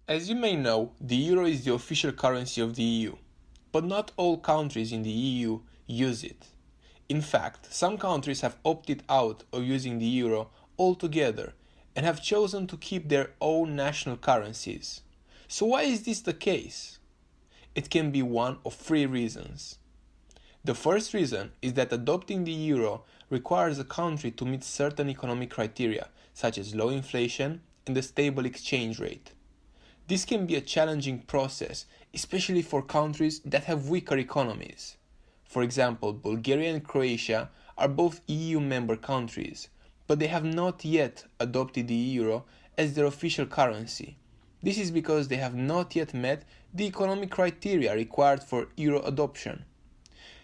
As you may know, the euro is the official currency of the EU, but not all countries in the EU use it. In fact, some countries have opted out of using the euro altogether and have chosen to keep their own national currencies. So why is this the case? It can be one of three reasons. The first reason is that adopting the euro requires a country to meet certain economic criteria, such as low inflation and a stable exchange rate. This can be a challenging process, especially for countries that have weaker economies. For example, Bulgaria and Croatia are both EU member countries, but they have not yet adopted the euro as their official currency. This is because they have not yet met the economic criteria required for euro adoption.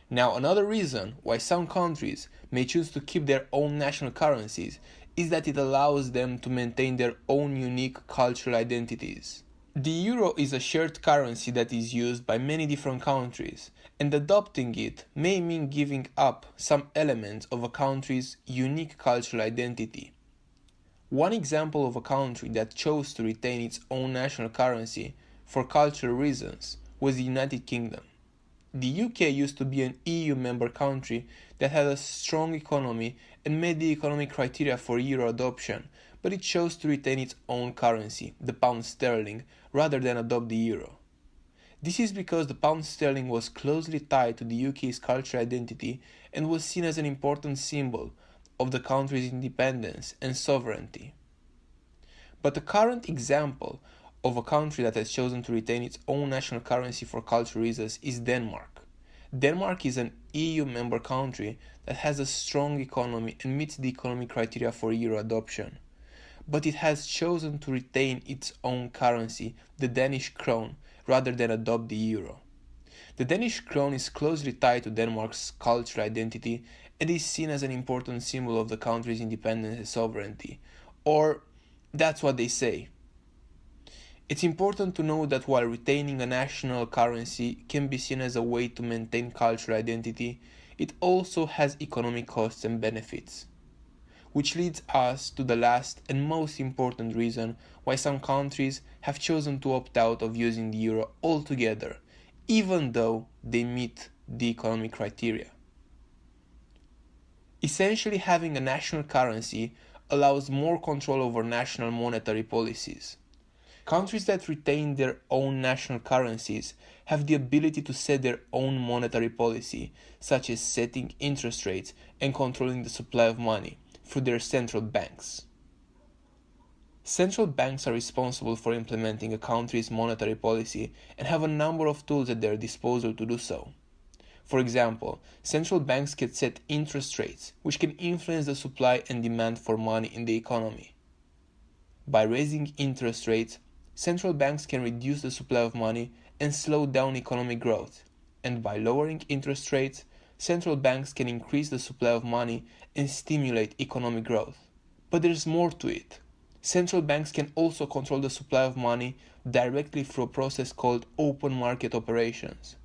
Now, another reason why some countries may choose to keep their own national currencies is that it allows them to maintain their own unique cultural identities. The euro is a shared currency that is used by many different countries, and adopting it may mean giving up some elements of a country's unique cultural identity. One example of a country that chose to retain its own national currency for cultural reasons was the United Kingdom. The UK used to be an EU member country that had a strong economy and met the economic criteria for euro adoption, but it chose to retain its own currency, the pound sterling, rather than adopt the euro. This is because the pound sterling was closely tied to the UK's cultural identity and was seen as an important symbol of the country's independence and sovereignty. But the current example of a country that has chosen to retain its own national currency for cultural reasons is Denmark. Denmark is an EU member country that has a strong economy and meets the economic criteria for euro adoption. But it has chosen to retain its own currency, the Danish krone, rather than adopt the euro. The Danish krone is closely tied to Denmark's cultural identity and is seen as an important symbol of the country's independence and sovereignty, or that's what they say. It's important to note that while retaining a national currency can be seen as a way to maintain cultural identity, it also has economic costs and benefits. Which leads us to the last and most important reason why some countries have chosen to opt out of using the euro altogether, even though they meet the economic criteria. Essentially, having a national currency allows more control over national monetary policies. Countries that retain their own national currencies have the ability to set their own monetary policy, such as setting interest rates and controlling the supply of money through their central banks. Central banks are responsible for implementing a country's monetary policy and have a number of tools at their disposal to do so. For example, central banks can set interest rates, which can influence the supply and demand for money in the economy. By raising interest rates, central banks can reduce the supply of money and slow down economic growth, and by lowering interest rates, central banks can increase the supply of money and stimulate economic growth. But there's more to it. Central banks can also control the supply of money directly through a process called open market operations.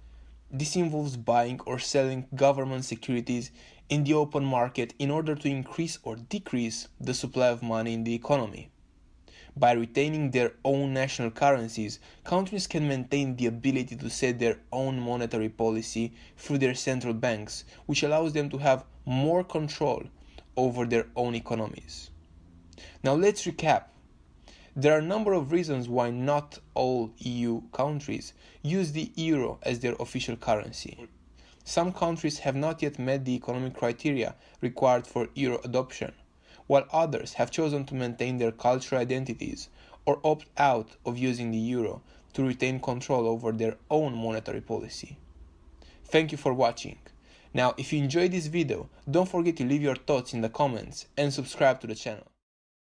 This involves buying or selling government securities in the open market in order to increase or decrease the supply of money in the economy. By retaining their own national currencies, countries can maintain the ability to set their own monetary policy through their central banks, which allows them to have more control over their own economies. Now let's recap. There are a number of reasons why not all EU countries use the euro as their official currency. Some countries have not yet met the economic criteria required for euro adoption, while others have chosen to maintain their cultural identities or opt out of using the euro to retain control over their own monetary policy. Thank you for watching. Now, if you enjoyed this video, don't forget to leave your thoughts in the comments and subscribe to the channel.